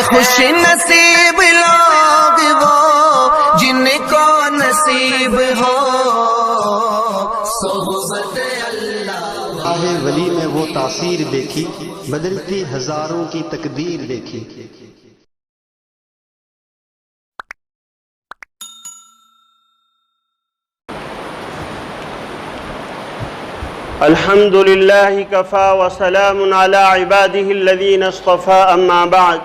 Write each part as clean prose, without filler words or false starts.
خوش نصیب لوگ وہ جن کو نصیب ہو صحبت اللہ۔ ولی میں وہ تاثیر دیکھی، بدلتی ہزاروں کی تقدیر دیکھی۔ الحمد لله كفى وسلام على عباده الذين اصطفى أما بعد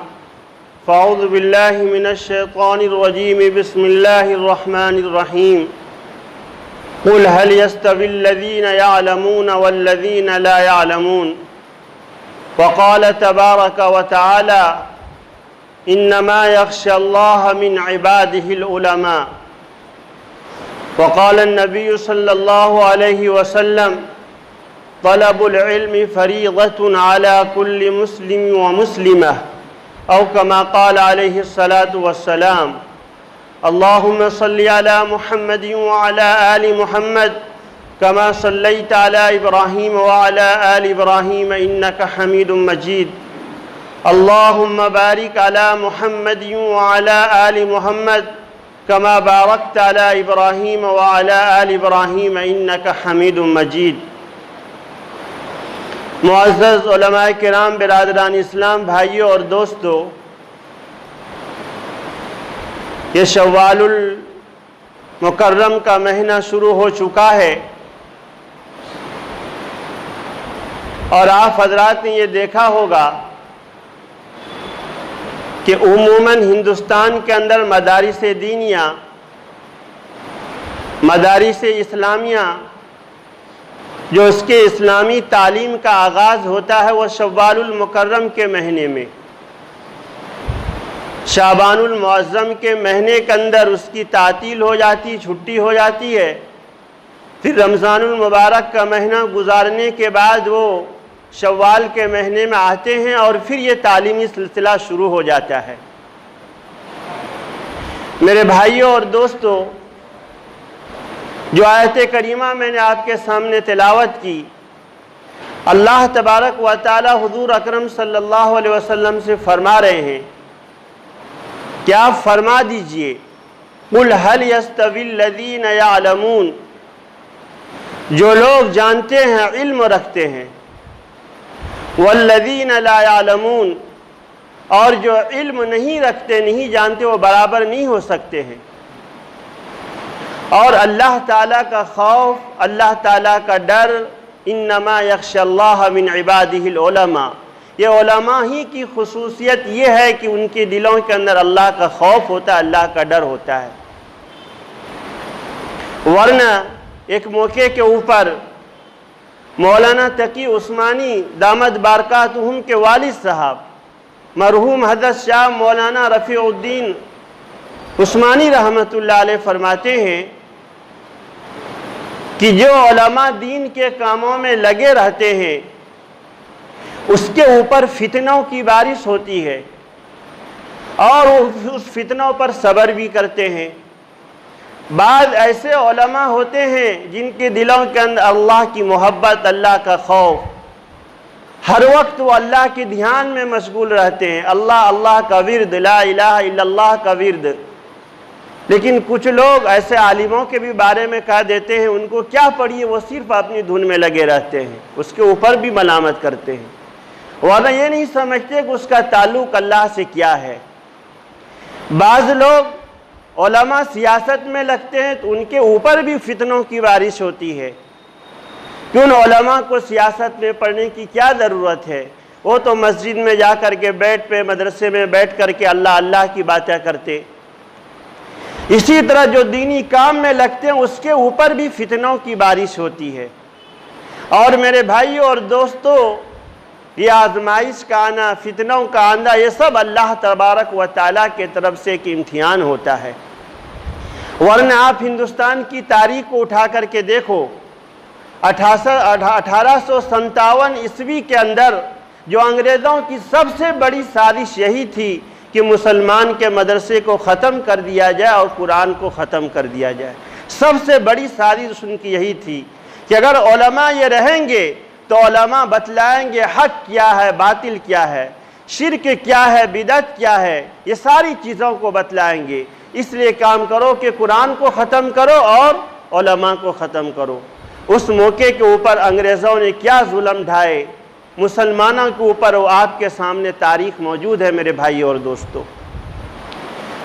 فأعوذ بالله من الشيطان الرجيم بسم الله الرحمن الرحيم قل هل يستوي الذين يعلمون والذين لا يعلمون وقال تبارك وتعالى إنما يخشى الله من عباده العلماء وقال النبي صلى الله عليه وسلم طلب العلم فریضة على كل مسلم ومسلمة او كما قال عليه الصلاة والسلام اللهم صل على محمد وعلى آل محمد كما صليت على إبراهيم وعلى آل إبراهيم إنك حميد مجيد اللهم بارك على محمد وعلى آل محمد كما باركت على إبراهيم وعلى آل إبراهيم إنك حميد مجيد۔ معزز علماء کرام، برادران اسلام، بھائیوں اور دوستو، یہ شوال المکرم کا مہینہ شروع ہو چکا ہے اور آپ حضرات نے یہ دیکھا ہوگا کہ عموماً ہندوستان کے اندر مدارس دینیہ، مدارس اسلامیہ، جو اس کے اسلامی تعلیم کا آغاز ہوتا ہے وہ شوال المکرم کے مہینے میں، شعبان المعظم کے مہینے کے اندر اس کی تعطیل ہو جاتی، چھٹی ہو جاتی ہے۔ پھر رمضان المبارک کا مہینہ گزارنے کے بعد وہ شوال کے مہینے میں آتے ہیں اور پھر یہ تعلیمی سلسلہ شروع ہو جاتا ہے۔ میرے بھائیوں اور دوستو، جو آیت کریمہ میں نے آپ کے سامنے تلاوت کی، اللہ تبارک و تعالی حضور اکرم صلی اللہ علیہ وسلم سے فرما رہے ہیں کہ آپ فرما دیجئے قُلْ هَلْ يَسْتَوِي الَّذِينَ يَعْلَمُونَ، جو لوگ جانتے ہیں، علم رکھتے ہیں، وَالَّذِينَ لَا يَعْلَمُونَ، اور جو علم نہیں رکھتے، نہیں جانتے، وہ برابر نہیں ہو سکتے ہیں۔ اور اللہ تعالیٰ کا خوف، اللہ تعالیٰ کا ڈر، انما یخشی اللہ من عبادہ العلماء، یہ علماء ہی کی خصوصیت یہ ہے کہ ان کے دلوں کے اندر اللہ کا خوف ہوتا ہے، اللہ کا ڈر ہوتا ہے۔ ورنہ ایک موقع کے اوپر مولانا تقی عثمانی دامت بارکاتہم کے والد صاحب مرحوم حضرت شاہ مولانا رفیع الدین عثمانی رحمۃ اللہ علیہ فرماتے ہیں کہ جو علماء دین کے کاموں میں لگے رہتے ہیں اس کے اوپر فتنوں کی بارش ہوتی ہے اور اس فتنوں پر صبر بھی کرتے ہیں۔ بعض ایسے علماء ہوتے ہیں جن کے دلوں کے اندر اللہ کی محبت، اللہ کا خوف، ہر وقت وہ اللہ کے دھیان میں مشغول رہتے ہیں، اللہ کا ورد، لا الہ الا اللہ کا ورد۔ لیکن کچھ لوگ ایسے عالموں کے بھی بارے میں کہہ دیتے ہیں ان کو کیا پڑھیے، وہ صرف اپنی دھن میں لگے رہتے ہیں، اس کے اوپر بھی ملامت کرتے ہیں، ورنہ یہ نہیں سمجھتے کہ اس کا تعلق اللہ سے کیا ہے۔ بعض لوگ علماء سیاست میں لگتے ہیں تو ان کے اوپر بھی فتنوں کی بارش ہوتی ہے کہ ان علماء کو سیاست میں پڑھنے کی کیا ضرورت ہے، وہ تو مسجد میں جا کر کے بیٹھ پہ، مدرسے میں بیٹھ کر کے اللہ اللہ کی باتیں کرتے۔ اسی طرح جو دینی کام میں لگتے ہیں اس کے اوپر بھی فتنوں کی بارش ہوتی ہے۔ اور میرے بھائیوں اور دوستو، یہ آزمائش کا آنا، فتنوں کا آنا، یہ سب اللہ تبارک و تعالیٰ کے طرف سے ایک امتحان ہوتا ہے۔ ورنہ آپ ہندوستان کی تاریخ کو اٹھا کر کے دیکھو، 1857 عیسوی کے اندر جو انگریزوں کی سب سے بڑی سازش یہی تھی کہ مسلمان کے مدرسے کو ختم کر دیا جائے اور قرآن کو ختم کر دیا جائے۔ سب سے بڑی سازش ان کی یہی تھی کہ اگر علماء یہ رہیں گے تو علماء بتلائیں گے حق کیا ہے، باطل کیا ہے۔ شرک کیا ہے، بدعت کیا ہے، یہ ساری چیزوں کو بتلائیں گے۔ اس لیے کام کرو کہ قرآن کو ختم کرو اور علماء کو ختم کرو۔ اس موقع کے اوپر انگریزوں نے کیا ظلم ڈھائے مسلمانوں کے اوپر، وہ آپ کے سامنے تاریخ موجود ہے میرے بھائی اور دوستو۔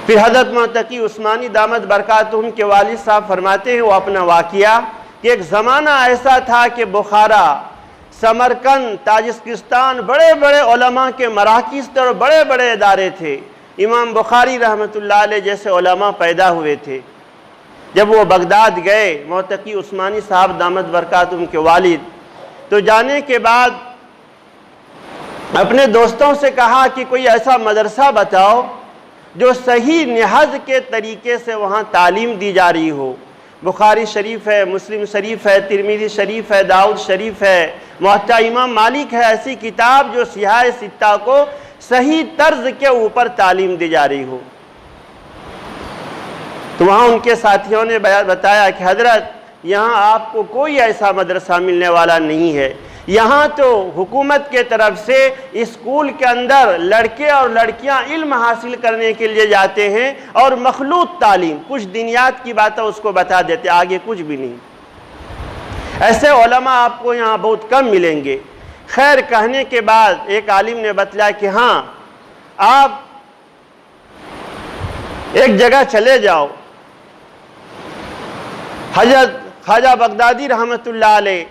پھر حضرت متقی عثمانی دامت برکاتہم کے والد صاحب فرماتے ہیں وہ اپنا واقعہ کہ ایک زمانہ ایسا تھا کہ بخارا، سمرقند، تاجکستان بڑے بڑے علماء کے مراکز تھے اور بڑے بڑے ادارے تھے۔ امام بخاری رحمۃ اللہ علیہ جیسے علماء پیدا ہوئے تھے۔ جب وہ بغداد گئے متقی عثمانی صاحب دامت برکاتہم کے والد، تو جانے کے بعد اپنے دوستوں سے کہا کہ کوئی ایسا مدرسہ بتاؤ جو صحیح نہج کے طریقے سے وہاں تعلیم دی جا رہی ہو۔ بخاری شریف ہے، مسلم شریف ہے، ترمذی شریف ہے، داؤد شریف ہے، موطا امام مالک ہے، ایسی کتاب جو سیاہ ستہ کو صحیح طرز کے اوپر تعلیم دی جا رہی ہو۔ تو وہاں ان کے ساتھیوں نے بتایا کہ حضرت یہاں آپ کو کوئی ایسا مدرسہ ملنے والا نہیں ہے، یہاں تو حکومت کے طرف سے اسکول کے اندر لڑکے اور لڑکیاں علم حاصل کرنے کے لیے جاتے ہیں اور مخلوط تعلیم، کچھ دنیات کی باتیں اس کو بتا دیتے، آگے کچھ بھی نہیں۔ ایسے علماء آپ کو یہاں بہت کم ملیں گے۔ خیر کہنے کے بعد ایک عالم نے بتلایا کہ ہاں آپ ایک جگہ چلے جاؤ، حضرت خواجہ بغدادی رحمۃ اللہ علیہ،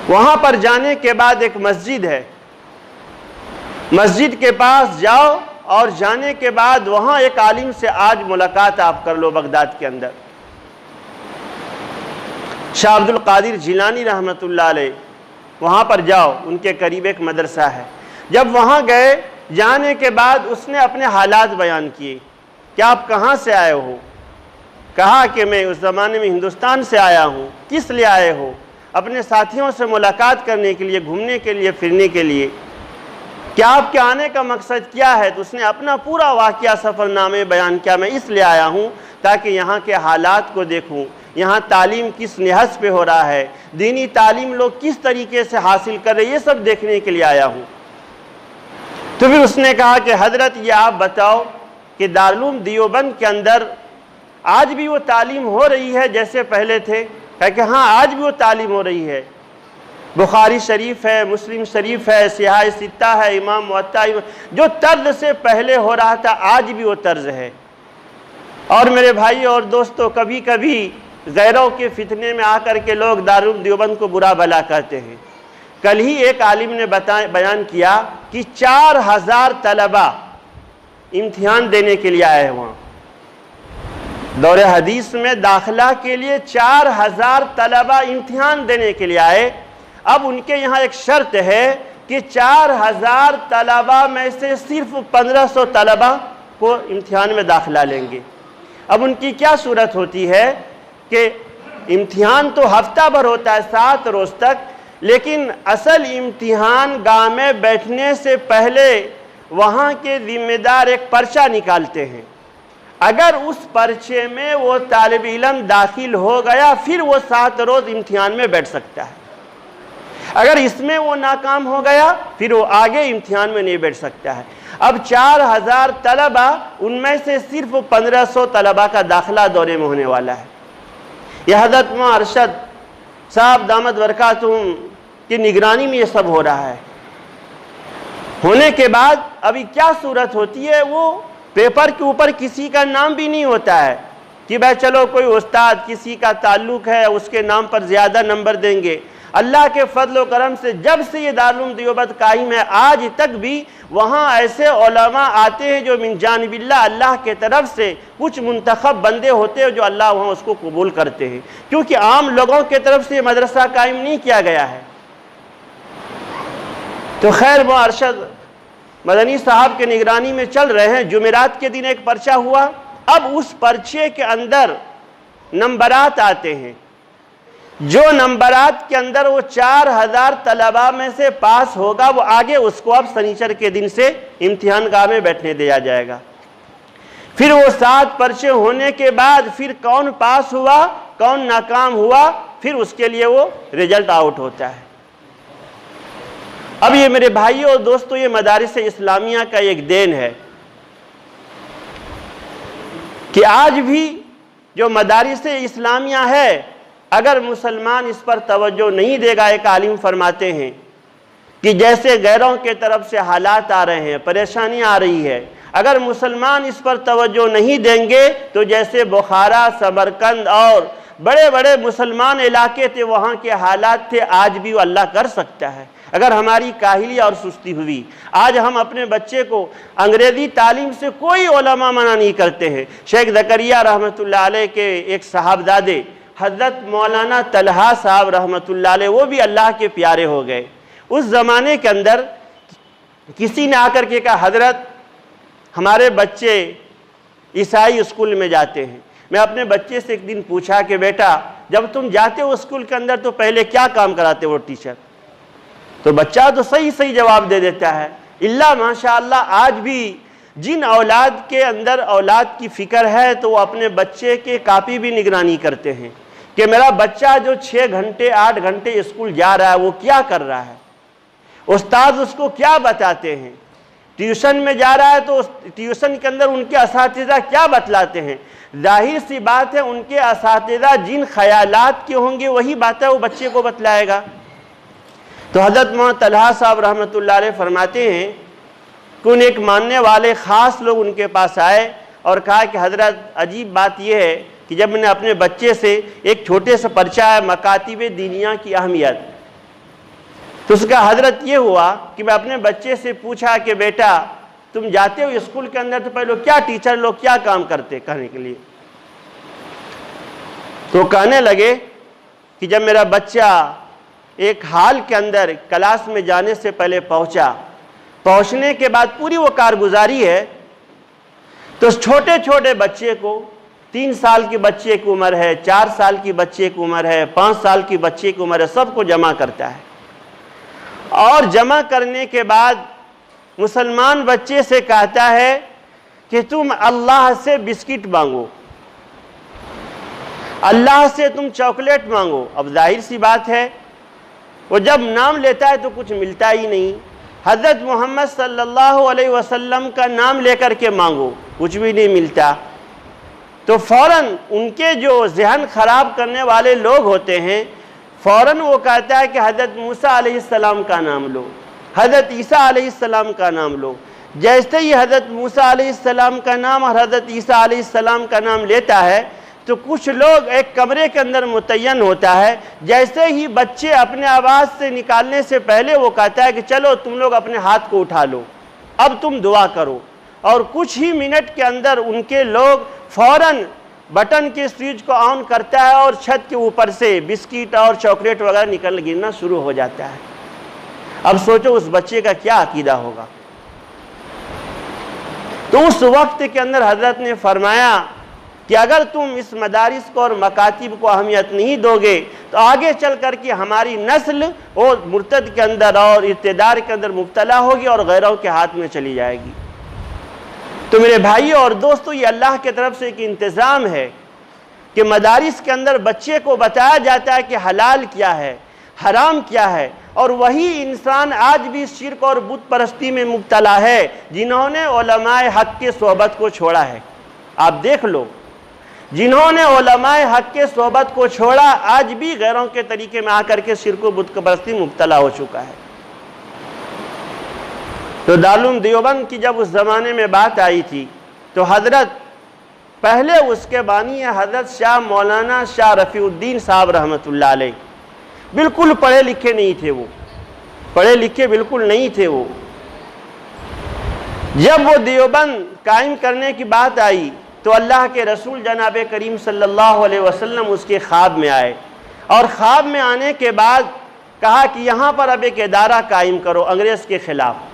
وہاں پر جانے کے بعد ایک مسجد ہے، مسجد کے پاس جاؤ اور جانے کے بعد وہاں ایک عالم سے آج ملاقات آپ کر لو بغداد کے اندر۔ شاہ عبد القادر جیلانی رحمۃ اللہ علیہ، وہاں پر جاؤ، ان کے قریب ایک مدرسہ ہے۔ جب وہاں گئے، جانے کے بعد اس نے اپنے حالات بیان کیے کہ آپ کہاں سے آئے ہو؟ کہا کہ میں اس زمانے میں ہندوستان سے آیا ہوں۔ کس لیے آئے ہو؟ اپنے ساتھیوں سے ملاقات کرنے کے لیے، گھومنے کے لیے، پھرنے کے لیے۔ کیا آپ کے آنے کا مقصد کیا ہے؟ تو اس نے اپنا پورا واقعہ سفر نامے بیان کیا، میں اس لیے آیا ہوں تاکہ یہاں کے حالات کو دیکھوں، یہاں تعلیم کس نہج پہ ہو رہا ہے، دینی تعلیم لوگ کس طریقے سے حاصل کر رہے ہیں، یہ سب دیکھنے کے لیے آیا ہوں۔ تو پھر اس نے کہا کہ حضرت یہ آپ بتاؤ کہ دارالعلوم دیوبند کے اندر آج بھی وہ تعلیم ہو رہی ہے جیسے پہلے تھے؟ کہ ہاں آج بھی وہ تعلیم ہو رہی ہے، بخاری شریف ہے، مسلم شریف ہے، سیاہ ستہ ہے، امام موطا، جو طرز سے پہلے ہو رہا تھا آج بھی وہ طرز ہے۔ اور میرے بھائی اور دوستو، کبھی کبھی غیروں کے فتنے میں آ کر کے لوگ دارالعلوم دیوبند کو برا بھلا کہتے ہیں۔ کل ہی ایک عالم نے بیان کیا کہ 4000 طلبہ امتحان دینے کے لیے آئے ہیں وہاں۔ دور حدیث میں داخلہ کے لیے 4000 طلبہ امتحان دینے کے لیے آئے۔ اب ان کے یہاں ایک شرط ہے کہ 4000 طلبہ میں سے صرف 1500 طلبہ کو امتحان میں داخلہ لیں گے۔ اب ان کی کیا صورت ہوتی ہے کہ امتحان تو ہفتہ بھر ہوتا ہے، 7 روز تک، لیکن اصل امتحان گاہ میں بیٹھنے سے پہلے وہاں کے ذمہ دار ایک پرچہ نکالتے ہیں۔ اگر اس پرچے میں وہ طالب علم داخل ہو گیا پھر وہ 7 روز امتحان میں بیٹھ سکتا ہے، اگر اس میں وہ ناکام ہو گیا پھر وہ آگے امتحان میں نہیں بیٹھ سکتا ہے۔ اب 4000 طلبہ، ان میں سے صرف 1500 طلبہ کا داخلہ دورے میں ہونے والا ہے۔ یہ حضرت مولانا ارشد صاحب دامت برکاتہم کی نگرانی میں یہ سب ہو رہا ہے۔ ہونے کے بعد ابھی کیا صورت ہوتی ہے، وہ پیپر کے اوپر کسی کا نام بھی نہیں ہوتا ہے کہ بھائی چلو کوئی استاد کسی کا تعلق ہے اس کے نام پر زیادہ نمبر دیں گے۔ اللہ کے فضل و کرم سے جب سے یہ دارالعلوم دیوبند قائم ہے آج تک بھی وہاں ایسے علماء آتے ہیں جو من جانب اللہ کے طرف سے کچھ منتخب بندے ہوتے ہیں جو اللہ وہاں اس کو قبول کرتے ہیں، کیونکہ عام لوگوں کے طرف سے یہ مدرسہ قائم نہیں کیا گیا ہے۔ تو خیر وہ ارشد مدنی صاحب کے نگرانی میں چل رہے ہیں۔ جمعرات کے دن ایک پرچہ ہوا، اب اس پرچے کے اندر نمبرات آتے ہیں، جو نمبرات کے اندر وہ 4000 طلبہ میں سے پاس ہوگا وہ آگے اس کو اب سنیچر کے دن سے امتحان گاہ میں بیٹھنے دیا جائے گا۔ پھر وہ 7 پرچے ہونے کے بعد پھر کون پاس ہوا کون ناکام ہوا پھر اس کے لیے وہ رزلٹ آؤٹ ہوتا ہے۔ اب یہ میرے بھائیوں اور دوستوں، یہ مدارس اسلامیہ کا ایک دین ہے کہ آج بھی جو مدارس اسلامیہ ہے، اگر مسلمان اس پر توجہ نہیں دے گا، ایک عالم فرماتے ہیں کہ جیسے غیروں کے طرف سے حالات آ رہے ہیں، پریشانیاں آ رہی ہے، اگر مسلمان اس پر توجہ نہیں دیں گے تو جیسے بخارا، سمرقند اور بڑے بڑے مسلمان علاقے تھے وہاں کے حالات تھے، آج بھی وہ اللہ کر سکتا ہے اگر ہماری کاہلی اور سستی ہوئی۔ آج ہم اپنے بچے کو انگریزی تعلیم سے کوئی علماء منع نہیں کرتے ہیں۔ شیخ زکریا رحمۃ اللہ علیہ کے ایک صاحبزادے حضرت مولانا طلحہ صاحب رحمۃ اللہ علیہ، وہ بھی اللہ کے پیارے ہو گئے۔ اس زمانے کے اندر کسی نے آ کر کے کہا، حضرت ہمارے بچے عیسائی اسکول میں جاتے ہیں۔ میں اپنے بچے سے ایک دن پوچھا کہ بیٹا جب تم جاتے ہو اسکول کے اندر تو پہلے کیا کام کراتے وہ ٹیچر؟ تو بچہ تو صحیح جواب دے دیتا ہے۔ اللہ ماشاءاللہ آج بھی جن اولاد کے اندر اولاد کی فکر ہے تو وہ اپنے بچے کے کاپی بھی نگرانی کرتے ہیں کہ میرا بچہ جو 6 گھنٹے 8 گھنٹے اسکول جا رہا ہے وہ کیا کر رہا ہے، استاد اس کو کیا بتاتے ہیں، ٹیوشن میں جا رہا ہے تو ٹیوشن کے اندر ان کے اساتذہ کیا بتلاتے ہیں۔ ظاہر سی بات ہے ان کے اساتذہ جن خیالات کے ہوں گے وہی باتیں وہ بچے کو بتلائے گا۔ تو حضرت مولانا طلحہ صاحب رحمۃ اللہ علیہ فرماتے ہیں کہ ان ایک ماننے والے خاص لوگ ان کے پاس آئے اور کہا کہ حضرت عجیب بات یہ ہے کہ جب میں نے اپنے بچے سے ایک چھوٹے سے پرچہ ہے مکاتب دینیہ کی اہمیت، تو اس کا حضرت یہ ہوا کہ میں اپنے بچے سے پوچھا کہ بیٹا تم جاتے ہو اسکول کے اندر تو پہلے کیا ٹیچر لوگ کیا کام کرتے کہنے کے لیے؟ تو کہنے لگے کہ جب میرا بچہ ایک ہال کے اندر کلاس میں جانے سے پہلے پہنچنے کے بعد پوری وہ کارگزاری ہے تو اس چھوٹے چھوٹے بچے کو 3 سال کی بچے کی عمر ہے، 4 سال کی بچے کی عمر ہے، 5 سال کی بچے کی عمر ہے، سب کو جمع کرتا ہے اور جمع کرنے کے بعد مسلمان بچے سے کہتا ہے کہ تم اللہ سے بسکٹ مانگو، اللہ سے تم چاکلیٹ مانگو۔ اب ظاہر سی بات ہے وہ جب نام لیتا ہے تو کچھ ملتا ہی نہیں۔ حضرت محمد صلی اللہ علیہ وسلم کا نام لے کر کے مانگو، کچھ بھی نہیں ملتا۔ تو فوراً ان کے جو ذہن خراب کرنے والے لوگ ہوتے ہیں فوراً وہ کہتا ہے کہ حضرت موسیٰ علیہ السلام کا نام لو، حضرت عیسیٰ علیہ السلام کا نام لو۔ جیسے ہی حضرت موسیٰ علیہ السلام کا نام اور حضرت عیسیٰ علیہ السلام کا نام لیتا ہے تو کچھ لوگ ایک کمرے کے اندر متعین ہوتا ہے، جیسے ہی بچے اپنے آواز سے نکالنے سے پہلے وہ کہتا ہے کہ چلو تم لوگ اپنے ہاتھ کو اٹھا لو، اب تم دعا کرو، اور کچھ ہی منٹ کے اندر ان کے لوگ فوراً بٹن کے سوئچ کو آن کرتا ہے اور چھت کے اوپر سے بسکٹ اور چاکلیٹ وغیرہ گرنا شروع ہو جاتا ہے۔ اب سوچو اس بچے کا کیا عقیدہ ہوگا۔ تو اس وقت کے اندر حضرت نے فرمایا کہ اگر تم اس مدارس کو اور مکاتب کو اہمیت نہیں دو گے تو آگے چل کر کے ہماری نسل اور مرتد کے اندر اور ارتدار کے اندر مبتلا ہوگی اور غیروں کے ہاتھ میں چلی جائے گی۔ تو میرے بھائیوں اور دوستوں، یہ اللہ کی طرف سے ایک انتظام ہے کہ مدارس کے اندر بچے کو بتایا جاتا ہے کہ حلال کیا ہے، حرام کیا ہے، اور وہی انسان آج بھی شرک اور بت پرستی میں مبتلا ہے جنہوں نے علماء حق کے صحبت کو چھوڑا ہے۔ آپ دیکھ لو، جنہوں نے علماء حق کے صحبت کو چھوڑا آج بھی غیروں کے طریقے میں آ کر کے شرک و بت پرستی مبتلا ہو چکا ہے۔ تو دارالعلوم دیوبند کی جب اس زمانے میں بات آئی تھی تو حضرت پہلے اس کے بانی حضرت شاہ مولانا شاہ رفیع الدین صاحب رحمۃ اللہ علیہ، بالکل پڑھے لکھے نہیں تھے، وہ پڑھے لکھے بالکل نہیں تھے۔ وہ جب وہ دیوبند قائم کرنے کی بات آئی تو اللہ کے رسول جناب کریم صلی اللہ علیہ وسلم اس کے خواب میں آئے، اور خواب میں آنے کے بعد کہا کہ یہاں پر اب ایک ادارہ قائم کرو انگریز کے خلاف،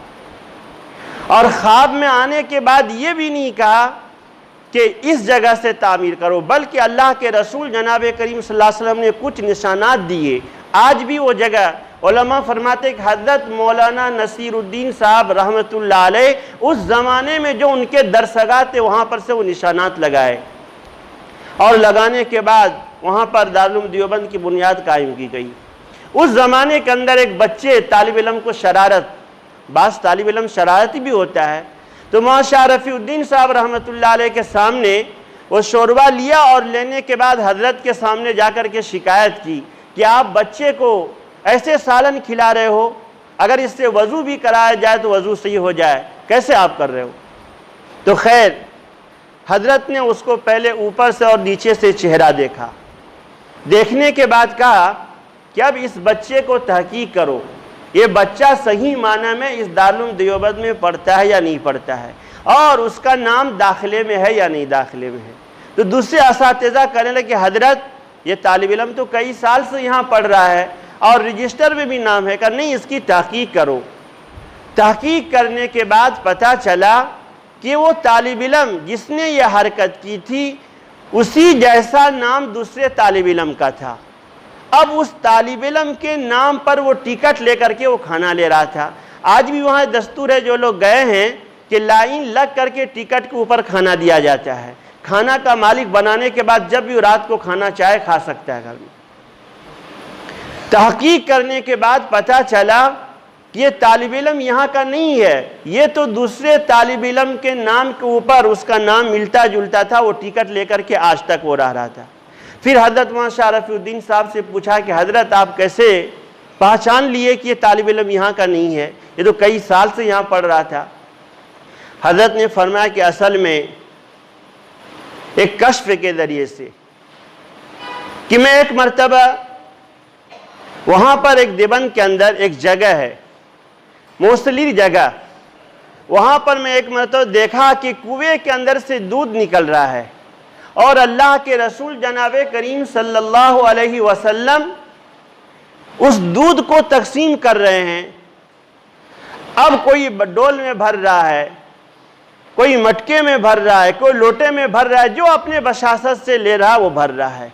اور خواب میں آنے کے بعد یہ بھی نہیں کہا کہ اس جگہ سے تعمیر کرو، بلکہ اللہ کے رسول جناب کریم صلی اللہ علیہ وسلم نے کچھ نشانات دیے۔ آج بھی وہ جگہ علماء فرماتے کہ حضرت مولانا نصیر الدین صاحب رحمۃ اللہ علیہ اس زمانے میں جو ان کے درسگاہ تھے وہاں پر سے وہ نشانات لگائے، اور لگانے کے بعد وہاں پر دارالعلوم دیوبند کی بنیاد قائم کی گئی۔ اس زمانے کے اندر ایک بچے طالب علم کو شرارت، بعض طالب علم شرارتی بھی ہوتا ہے، تو مولانا شاہ رفیع الدین صاحب رحمۃ اللہ علیہ کے سامنے وہ شوربہ لیا اور لینے کے بعد حضرت کے سامنے جا کر کے شکایت کی کہ آپ بچے کو ایسے سالن کھلا رہے ہو، اگر اس سے وضو بھی کرایا جائے تو وضو صحیح ہو جائے، کیسے آپ کر رہے ہو؟ تو خیر حضرت نے اس کو پہلے اوپر سے اور نیچے سے چہرہ دیکھا، دیکھنے کے بعد کہا کہ اب اس بچے کو تحقیق کرو، یہ بچہ صحیح معنی میں اس دارالعلوم دیوبند میں پڑھتا ہے یا نہیں پڑھتا ہے، اور اس کا نام داخلے میں ہے یا نہیں داخلے میں ہے۔ تو دوسرے اساتذہ کہنے لگے کہ حضرت یہ طالب علم تو کئی سال سے یہاں پڑھ رہا ہے اور رجسٹر میں بھی نام ہے، کہ نہیں اس کی تحقیق کرو۔ تحقیق کرنے کے بعد پتہ چلا کہ وہ طالب علم جس نے یہ حرکت کی تھی اسی جیسا نام دوسرے طالب علم کا تھا، اب اس طالب علم کے نام پر وہ ٹکٹ لے کر کے وہ کھانا لے رہا تھا۔ آج بھی وہاں دستور ہے، جو لوگ گئے ہیں کہ لائن لگ کر کے ٹکٹ کے اوپر کھانا دیا جاتا ہے، کھانا کا مالک بنانے کے بعد جب بھی رات کو کھانا چاہے کھا سکتا ہے گھر میں۔ تحقیق کرنے کے بعد پتہ چلا کہ یہ طالب علم یہاں کا نہیں ہے، یہ تو دوسرے طالب علم کے نام کے اوپر اس کا نام ملتا جلتا تھا، وہ ٹکٹ لے کر کے آج تک وہ رہا تھا۔ پھر حضرت مولانا شاہ رفیع الدین صاحب سے پوچھا کہ حضرت آپ کیسے پہچان لیے کہ یہ طالب علم یہاں کا نہیں ہے، یہ تو کئی سال سے یہاں پڑھ رہا تھا؟ حضرت نے فرمایا کہ اصل میں ایک کشف کے ذریعے سے، کہ میں ایک مرتبہ وہاں پر ایک دیوبند کے اندر ایک جگہ ہے، موصلی جگہ، وہاں پر میں ایک مرتبہ دیکھا کہ کنویں کے اندر سے دودھ نکل رہا ہے اور اللہ کے رسول جناب کریم صلی اللہ علیہ وسلم اس دودھ کو تقسیم کر رہے ہیں۔ اب کوئی ڈول میں بھر رہا ہے، کوئی مٹکے میں بھر رہا ہے، کوئی لوٹے میں بھر رہا ہے، جو اپنے بشاست سے لے رہا وہ بھر رہا ہے۔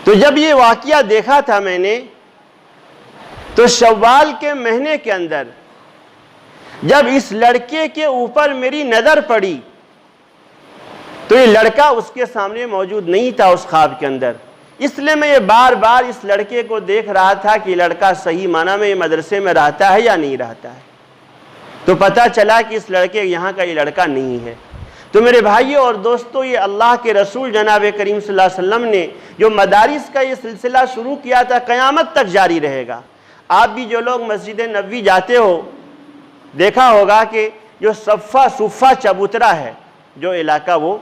تو جب یہ واقعہ دیکھا تھا میں نے، تو شوال کے مہینے کے اندر جب اس لڑکے کے اوپر میری نظر پڑی تو یہ لڑکا اس کے سامنے موجود نہیں تھا اس خواب کے اندر، اس لیے میں یہ بار بار اس لڑکے کو دیکھ رہا تھا کہ لڑکا صحیح معنی میں یہ مدرسے میں رہتا ہے یا نہیں رہتا ہے۔ تو پتہ چلا کہ اس لڑکے یہاں کا یہ لڑکا نہیں ہے۔ تو میرے بھائیوں اور دوستوں، یہ اللہ کے رسول جناب کریم صلی اللہ علیہ وسلم نے جو مدارس کا یہ سلسلہ شروع کیا تھا، قیامت تک جاری رہے گا۔ آپ بھی جو لوگ مسجد نبوی جاتے ہو، دیکھا ہوگا کہ جو صفہ چبوترا ہے جو علاقہ، وہ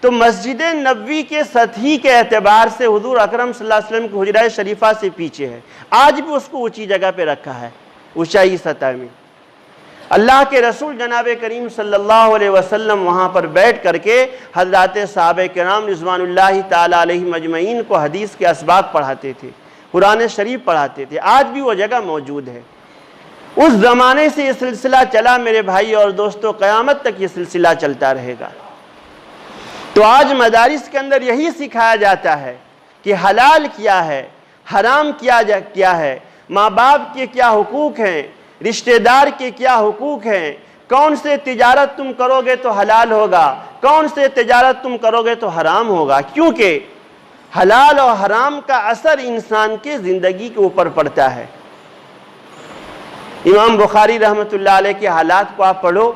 تو مسجد نبوی کے سطحی کے اعتبار سے حضور اکرم صلی اللہ علیہ وسلم کی حجرہ شریفہ سے پیچھے ہے، آج بھی اس کو اونچی جگہ پہ رکھا ہے، اونچائی سطح میں۔ اللہ کے رسول جناب کریم صلی اللہ علیہ وسلم وہاں پر بیٹھ کر کے حضرات صحابہ کرام رضوان اللہ تعالی علیہم اجمعین کو حدیث کے اسباق پڑھاتے تھے، قرآن شریف پڑھاتے تھے، آج بھی وہ جگہ موجود ہے۔ اس زمانے سے یہ سلسلہ چلا میرے بھائی اور دوستوں، قیامت تک یہ سلسلہ چلتا رہے گا۔ تو آج مدارس کے اندر یہی سکھایا جاتا ہے کہ حلال کیا ہے، حرام کیا ہے، ماں باپ کے کیا حقوق ہیں، رشتہ دار کے کیا حقوق ہیں، کون سے تجارت تم کرو گے تو حلال ہوگا، کون سے تجارت تم کرو گے تو حرام ہوگا، کیونکہ حلال اور حرام کا اثر انسان کے زندگی کے اوپر پڑتا ہے۔ امام بخاری رحمۃ اللہ علیہ کے حالات کو آپ پڑھو،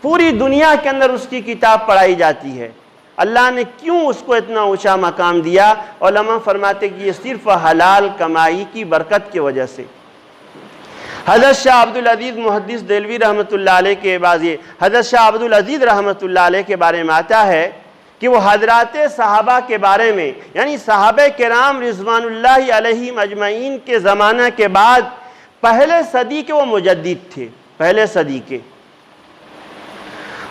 پوری دنیا کے اندر اس کی کتاب پڑھائی جاتی ہے۔ اللہ نے کیوں اس کو اتنا اونچا مقام دیا؟ علماء فرماتے کہ یہ صرف حلال کمائی کی برکت کی وجہ سے۔ حضرت شاہ عبدالعزیز محدث دہلوی رحمۃ اللہ علیہ کے بازی حضرت شاہ عبدالعزیز رحمۃ اللہ علیہ کے بارے میں آتا ہے کہ وہ حضرات صحابہ کے بارے میں، یعنی صحابہ کرام رضوان اللہ علیہم اجمعین کے زمانہ کے بعد پہلے صدی کے وہ مجدد تھے، پہلے صدی کے،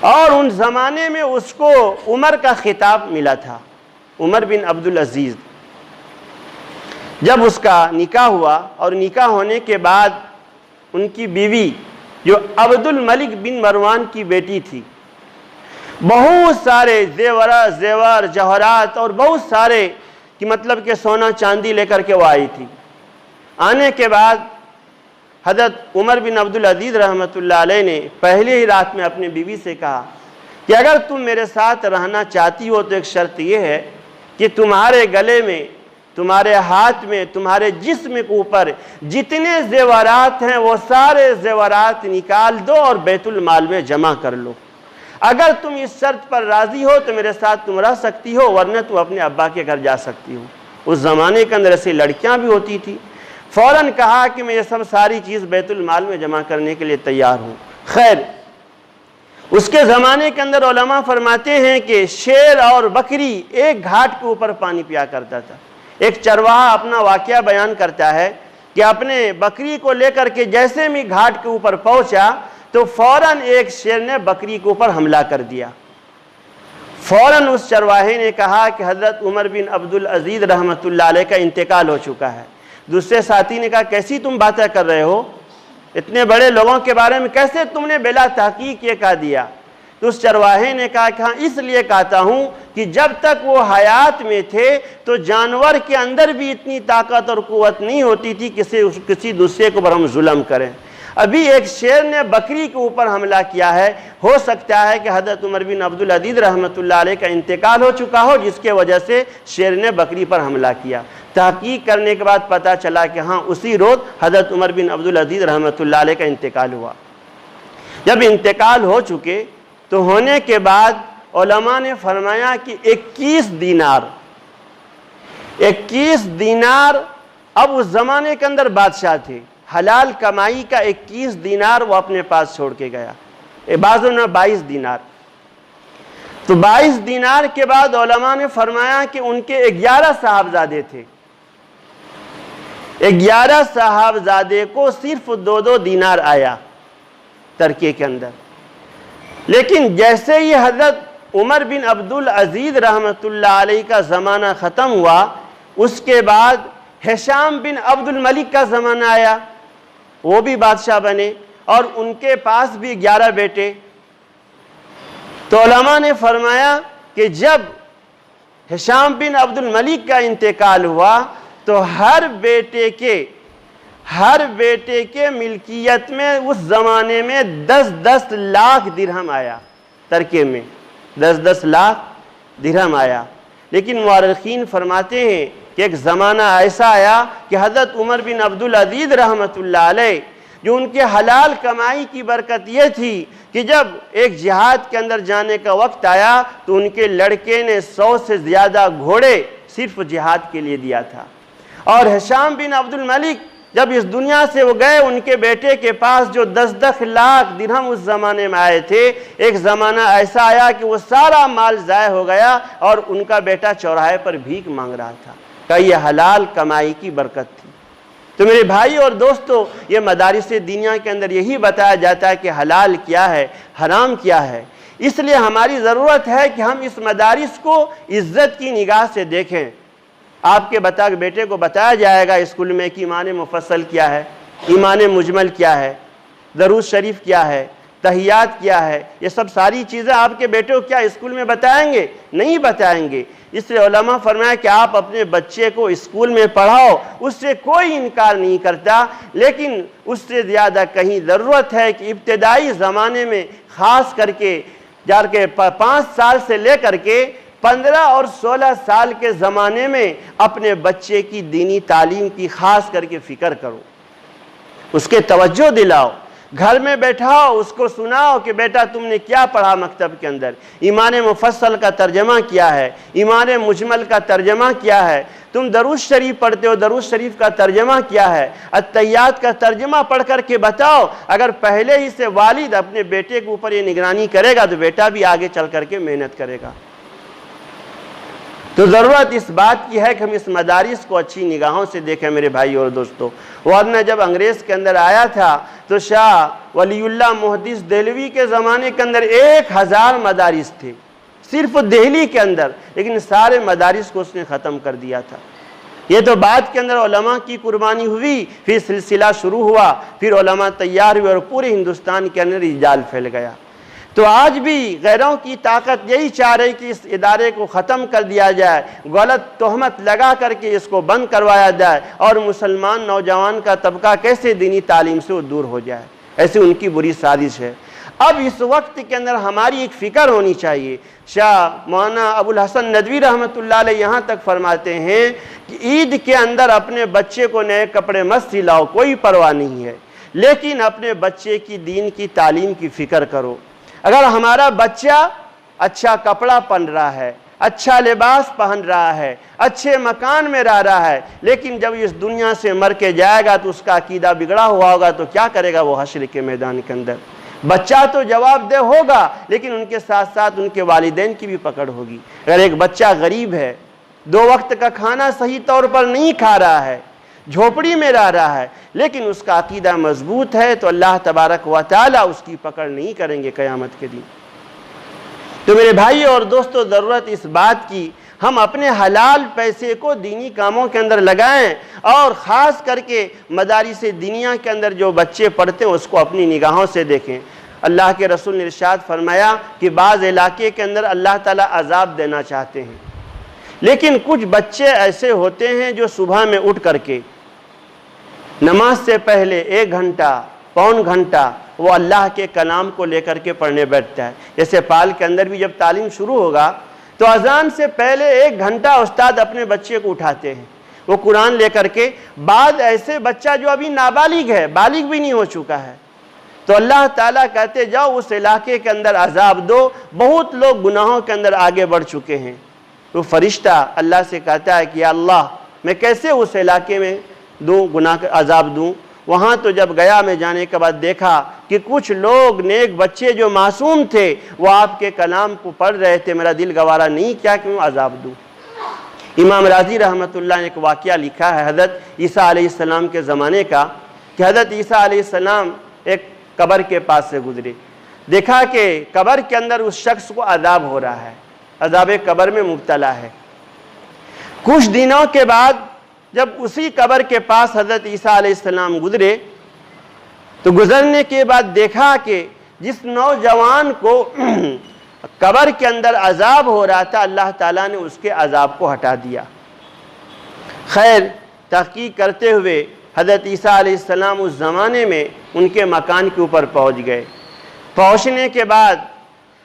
اور ان زمانے میں اس کو عمر کا خطاب ملا تھا، عمر بن عبدالعزیز۔ جب اس کا نکاح ہوا اور نکاح ہونے کے بعد ان کی بیوی جو عبد الملک بن مروان کی بیٹی تھی، بہت سارے زیور جوہرات اور بہت سارے کہ مطلب کہ سونا چاندی لے کر کے وہ آئی تھی۔ آنے کے بعد حضرت عمر بن عبدالعزیز رحمۃ اللہ علیہ نے پہلے ہی رات میں اپنی بیوی سے کہا کہ اگر تم میرے ساتھ رہنا چاہتی ہو تو ایک شرط یہ ہے کہ تمہارے گلے میں تمہارے ہاتھ میں، تمہارے جسم کے اوپر جتنے زیورات ہیں وہ سارے زیورات نکال دو اور بیت المال میں جمع کر لو۔ اگر تم اس شرط پر راضی ہو تو میرے ساتھ تم رہ سکتی ہو، ورنہ تم اپنے ابا کے گھر جا سکتی ہو۔ اس زمانے کے اندر ایسی لڑکیاں بھی ہوتی تھی۔ فوراً کہا کہ میں یہ سب ساری چیز بیت المال میں جمع کرنے کے لیے تیار ہوں۔ خیر، اس کے زمانے کے اندر علماء فرماتے ہیں کہ شیر اور بکری ایک گھاٹ کے اوپر پانی پیا کرتا تھا۔ ایک چرواہا اپنا واقعہ بیان کرتا ہے کہ اپنے بکری کو لے کر کے جیسے میں گھاٹ کے اوپر پہنچا تو فوراً ایک شیر نے بکری کے اوپر حملہ کر دیا۔ فوراً اس چرواہے نے کہا کہ حضرت عمر بن عبدالعزیز رحمۃ اللہ علیہ کا انتقال ہو چکا ہے۔ دوسرے ساتھی نے کہا کیسی تم باتیں کر رہے ہو، اتنے بڑے لوگوں کے بارے میں کیسے تم نے بلا تحقیق یہ کہہ دیا؟ تو اس چرواہے نے کہا کہ ہاں اس لیے کہتا ہوں کہ جب تک وہ حیات میں تھے تو جانور کے اندر بھی اتنی طاقت اور قوت نہیں ہوتی تھی کسی دوسرے کے اوپر ہم ظلم کریں۔ ابھی ایک شیر نے بکری کے اوپر حملہ کیا ہے، ہو سکتا ہے کہ حضرت عمر بن عبدالعزیز رحمۃ اللہ علیہ کا انتقال ہو چکا ہو جس کی وجہ سے شیر نے بکری پر حملہ کیا۔ تحقیق کرنے کے بعد پتہ چلا کہ ہاں اسی روز حضرت عمر بن عبدالعزیز رحمۃ اللہ علیہ کا انتقال ہوا۔ جب انتقال ہو چکے تو ہونے کے بعد علماء نے فرمایا کہ 21 دینار اب اس زمانے کے اندر بادشاہ تھے، حلال کمائی کا 21 دینار وہ اپنے پاس چھوڑ کے گیا، بعضوں نے 22 دینار۔ تو 22 دینار کے بعد علماء نے فرمایا کہ ان کے 11 صاحبزادے تھے، 11 صاحبزادے کو صرف 2 دینار آیا ترکے کے اندر۔ لیکن جیسے ہی حضرت عمر بن عبدالعزیز رحمۃ اللہ علیہ کا زمانہ ختم ہوا، اس کے بعد ہشام بن عبد الملک کا زمانہ آیا، وہ بھی بادشاہ بنے اور ان کے پاس بھی 11 بیٹے۔ تو علماء نے فرمایا کہ جب ہشام بن عبد الملک کا انتقال ہوا تو ہر بیٹے کے ملکیت میں اس زمانے میں 10 لاکھ درہم آیا، ترکے میں 10 لاکھ درہم آیا۔ لیکن مورخین فرماتے ہیں کہ ایک زمانہ ایسا آیا کہ حضرت عمر بن عبدالعزیز رحمۃ اللہ علیہ جو ان کے حلال کمائی کی برکت یہ تھی کہ جب ایک جہاد کے اندر جانے کا وقت آیا تو ان کے لڑکے نے 100 سے زیادہ گھوڑے صرف جہاد کے لیے دیا تھا۔ اور ہشام بن عبد الملک جب اس دنیا سے وہ گئے، ان کے بیٹے کے پاس جو 10 لاکھ درہم اس زمانے میں آئے تھے، ایک زمانہ ایسا آیا کہ وہ سارا مال ضائع ہو گیا اور ان کا بیٹا چوراہے پر بھیک مانگ رہا تھا کہ یہ حلال کمائی کی برکت تھی۔ تو میرے بھائی اور دوستو، یہ مدارس دینیا کے اندر یہی بتایا جاتا ہے کہ حلال کیا ہے، حرام کیا ہے۔ اس لیے ہماری ضرورت ہے کہ ہم اس مدارس کو عزت کی نگاہ سے دیکھیں۔ آپ کے بیٹے کو بتایا جائے گا اسکول میں کہ ایمان مفصل کیا ہے، ایمان مجمل کیا ہے، درود شریف کیا ہے، تحیات کیا ہے، یہ سب ساری چیزیں آپ کے بیٹے کو کیا اسکول میں بتائیں گے؟ نہیں بتائیں گے۔ اس لیے علماء فرمایا کہ آپ اپنے بچے کو اسکول میں پڑھاؤ، اس سے کوئی انکار نہیں کرتا، لیکن اس سے زیادہ کہیں ضرورت ہے کہ ابتدائی زمانے میں خاص کر کے 5 سال سے لے کر کے 15 اور 16 سال کے زمانے میں اپنے بچے کی دینی تعلیم کی خاص کر کے فکر کرو، اس کے توجہ دلاؤ، گھر میں بیٹھاؤ، اس کو سناؤ کہ بیٹا تم نے کیا پڑھا مکتب کے اندر، ایمان مفصل کا ترجمہ کیا ہے، ایمان مجمل کا ترجمہ کیا ہے، تم درود شریف پڑھتے ہو، درود شریف کا ترجمہ کیا ہے، التحیات کا ترجمہ پڑھ کر کے بتاؤ۔ اگر پہلے ہی سے والد اپنے بیٹے کے اوپر یہ نگرانی کرے گا تو بیٹا بھی آگے چل کر کے محنت کرے گا۔ تو ضرورت اس بات کی ہے کہ ہم اس مدارس کو اچھی نگاہوں سے دیکھیں میرے بھائی اور دوستو۔ ورنہ جب انگریز کے اندر آیا تھا تو شاہ ولی اللہ محدث دہلوی کے زمانے کے اندر 1000 مدارس تھے صرف دہلی کے اندر، لیکن سارے مدارس کو اس نے ختم کر دیا تھا۔ یہ تو بعد کے اندر علماء کی قربانی ہوئی، پھر سلسلہ شروع ہوا، پھر علماء تیار ہوئے اور پورے ہندوستان کے اندر رجال پھیل گیا۔ تو آج بھی غیروں کی طاقت یہی چاہ رہی کہ اس ادارے کو ختم کر دیا جائے، غلط تہمت لگا کر کے اس کو بند کروایا جائے اور مسلمان نوجوان کا طبقہ کیسے دینی تعلیم سے وہ دور ہو جائے، ایسے ان کی بری سازش ہے۔ اب اس وقت کے اندر ہماری ایک فکر ہونی چاہیے. شاہ مولانا ابو الحسن ندوی رحمۃ اللہ علیہ یہاں تک فرماتے ہیں کہ عید کے اندر اپنے بچے کو نئے کپڑے مت سلاؤ، کوئی پرواہ نہیں ہے، لیکن اپنے بچے کی دین کی تعلیم کی فکر کرو. اگر ہمارا بچہ اچھا کپڑا پہن رہا ہے، اچھا لباس پہن رہا ہے، اچھے مکان میں رہ رہا ہے، لیکن جب اس دنیا سے مر کے جائے گا تو اس کا عقیدہ بگڑا ہوا ہوگا، تو کیا کرے گا وہ حشر کے میدان کے اندر؟ بچہ تو جواب دہ ہوگا، لیکن ان کے ساتھ ساتھ ان کے والدین کی بھی پکڑ ہوگی. اگر ایک بچہ غریب ہے، 2 وقت کا کھانا صحیح طور پر نہیں کھا رہا ہے، جھوپڑی میں رہ رہا ہے، لیکن اس کا عقیدہ مضبوط ہے، تو اللہ تبارک و تعالی اس کی پکڑ نہیں کریں گے قیامت کے دن. تو میرے بھائی اور دوستو، ضرورت اس بات کی ہم اپنے حلال پیسے کو دینی کاموں کے اندر لگائیں، اور خاص کر کے مدارس دینیا کے اندر جو بچے پڑھتے ہیں اس کو اپنی نگاہوں سے دیکھیں. اللہ کے رسول نے ارشاد فرمایا کہ بعض علاقے کے اندر اللہ تعالیٰ عذاب دینا چاہتے ہیں، لیکن کچھ بچے ایسے ہوتے ہیں جو صبح میں اٹھ کر کے نماز سے پہلے 1 گھنٹہ پون گھنٹہ وہ اللہ کے کلام کو لے کر کے پڑھنے بیٹھتا ہے. جیسے پال کے اندر بھی جب تعلیم شروع ہوگا تو اذان سے پہلے 1 گھنٹہ استاد اپنے بچے کو اٹھاتے ہیں، وہ قرآن لے کر کے. بعد ایسے بچہ جو ابھی نابالغ ہے، بالغ بھی نہیں ہو چکا ہے، تو اللہ تعالیٰ کہتے جاؤ اس علاقے کے اندر عذاب دو، بہت لوگ گناہوں کے اندر آگے بڑھ چکے ہیں. تو فرشتہ اللہ سے کہتا ہے کہ یا اللہ میں کیسے اس علاقے میں دوں گناہ کا عذاب دوں. وہاں تو جب گیا میں جانے کے بعد دیکھا کہ کچھ لوگ نیک بچے جو معصوم تھے وہ آپ کے کلام کو پڑھ رہے تھے، میرا دل گوارا نہیں کیا کہ میں عذاب دوں. امام راضی رحمۃ اللہ نے ایک واقعہ لکھا ہے حضرت عیسیٰ علیہ السلام کے زمانے کا، کہ حضرت عیسیٰ علیہ السلام ایک قبر کے پاس سے گزرے، دیکھا کہ قبر کے اندر اس شخص کو عذاب ہو رہا ہے، عذاب قبر میں مبتلا ہے. کچھ دنوں کے بعد جب اسی قبر کے پاس حضرت عیسیٰ علیہ السلام گزرے تو گزرنے کے بعد دیکھا کہ جس نوجوان کو قبر کے اندر عذاب ہو رہا تھا اللہ تعالیٰ نے اس کے عذاب کو ہٹا دیا. خیر تحقیق کرتے ہوئے حضرت عیسیٰ علیہ السلام اس زمانے میں ان کے مکان کے اوپر پہنچ گئے. پہنچنے کے بعد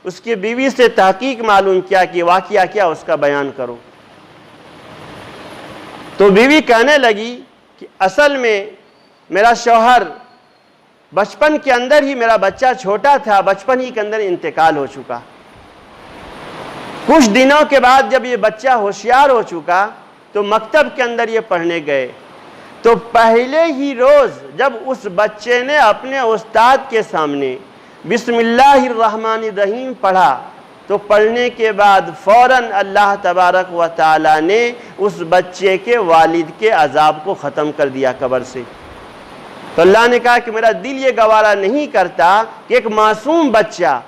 اس کی بیوی سے تحقیق معلوم کیا کہ واقعہ کیا، اس کا بیان کرو. تو بیوی کہنے لگی کہ اصل میں میرا شوہر بچپن کے اندر ہی، میرا بچہ چھوٹا تھا، بچپن ہی کے اندر انتقال ہو چکا. کچھ دنوں کے بعد جب یہ بچہ ہوشیار ہو چکا تو مکتب کے اندر یہ پڑھنے گئے. تو پہلے ہی روز جب اس بچے نے اپنے استاد کے سامنے بسم اللہ الرحمن الرحیم پڑھا تو پڑھنے کے بعد فوراً اللہ تبارک و تعالی نے اس بچے کے والد کے عذاب کو ختم کر دیا قبر سے. تو اللہ نے کہا کہ میرا دل یہ گوارا نہیں کرتا کہ ایک معصوم بچہ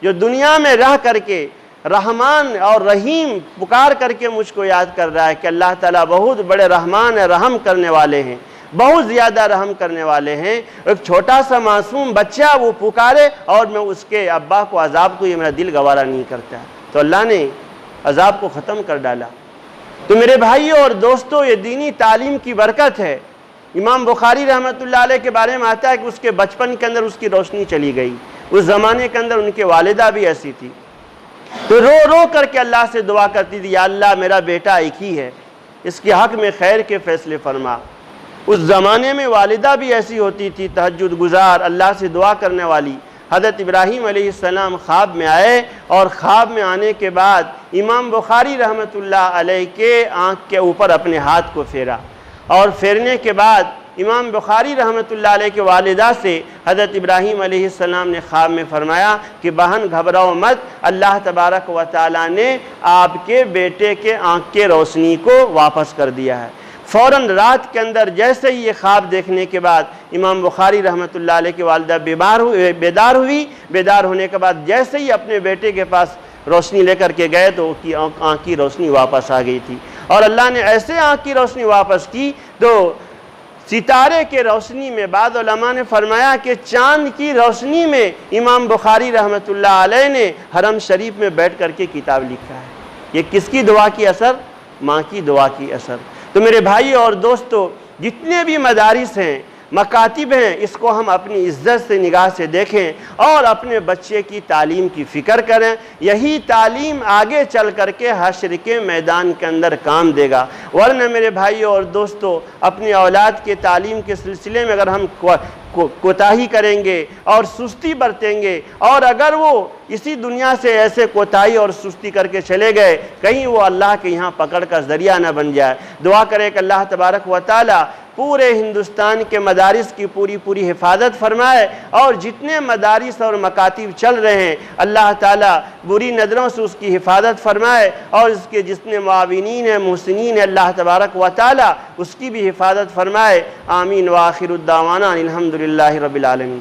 جو دنیا میں رہ کر کے رحمان اور رحیم پکار کر کے مجھ کو یاد کر رہا ہے کہ اللہ تعالیٰ بہت بڑے رحمان رحم کرنے والے ہیں، بہت زیادہ رحم کرنے والے ہیں، ایک چھوٹا سا معصوم بچہ وہ پکارے اور میں اس کے ابا کو عذاب کو، یہ میرا دل گوارا نہیں کرتا. تو اللہ نے عذاب کو ختم کر ڈالا. تو میرے بھائیوں اور دوستوں، یہ دینی تعلیم کی برکت ہے. امام بخاری رحمۃ اللہ علیہ کے بارے میں آتا ہے کہ اس کے بچپن کے اندر اس کی روشنی چلی گئی. اس زمانے کے اندر ان کے والدہ بھی ایسی تھی، تو رو رو کر کے اللہ سے دعا کرتی تھی، یا اللہ میرا بیٹا ایک ہی ہے، اس کے حق میں خیر کے فیصلے فرما. اس زمانے میں والدہ بھی ایسی ہوتی تھی، تہجد گزار، اللہ سے دعا کرنے والی. حضرت ابراہیم علیہ السلام خواب میں آئے، اور خواب میں آنے کے بعد امام بخاری رحمۃ اللہ علیہ کے آنکھ کے اوپر اپنے ہاتھ کو پھیرا، اور پھیرنے کے بعد امام بخاری رحمۃ اللہ علیہ کے والدہ سے حضرت ابراہیم علیہ السلام نے خواب میں فرمایا کہ بہن گھبراؤ مت، اللہ تبارک و تعالیٰ نے آپ کے بیٹے کے آنکھ کے روشنی کو واپس کر دیا ہے. فوراً رات کے اندر جیسے ہی یہ خواب دیکھنے کے بعد امام بخاری رحمۃ اللہ علیہ کی والدہ بیدار ہوئی. بیدار ہونے کے بعد جیسے ہی اپنے بیٹے کے پاس روشنی لے کر کے گئے تو اس کی آنکھ کی روشنی واپس آ گئی تھی. اور اللہ نے ایسے آنکھ کی روشنی واپس کی تو ستارے کے روشنی میں، بعض علماء نے فرمایا کہ چاند کی روشنی میں امام بخاری رحمۃ اللہ علیہ نے حرم شریف میں بیٹھ کر کے کتاب لکھا ہے. یہ کس کی دعا کی اثر؟ ماں کی دعا کی اثر. تو میرے بھائی اور دوستو، جتنے بھی مدارس ہیں مکاتب ہیں، اس کو ہم اپنی عزت سے نگاہ سے دیکھیں اور اپنے بچے کی تعلیم کی فکر کریں۔ یہی تعلیم آگے چل کر کے حشر کے میدان کے اندر کام دے گا۔ ورنہ میرے بھائیوں اور دوستو، اپنی اولاد کے تعلیم کے سلسلے میں اگر ہم کوتاہی کریں گے اور سستی برتیں گے، اور اگر وہ اسی دنیا سے ایسے کوتاہی اور سستی کر کے چلے گئے، کہیں وہ اللہ کے یہاں پکڑ کا ذریعہ نہ بن جائے۔ دعا کرے کہ اللہ تبارک و تعالی پورے ہندوستان کے مدارس کی پوری حفاظت فرمائے، اور جتنے مدارس اور مکاتب چل رہے ہیں اللہ تعالیٰ بری نظروں سے اس کی حفاظت فرمائے، اور اس کے جتنے معاونین ہیں، محسنین ہیں، اللہ تبارک و تعالیٰ اس کی بھی حفاظت فرمائے۔ آمین وآخر الدعوانا الحمدللہ رب العالمین۔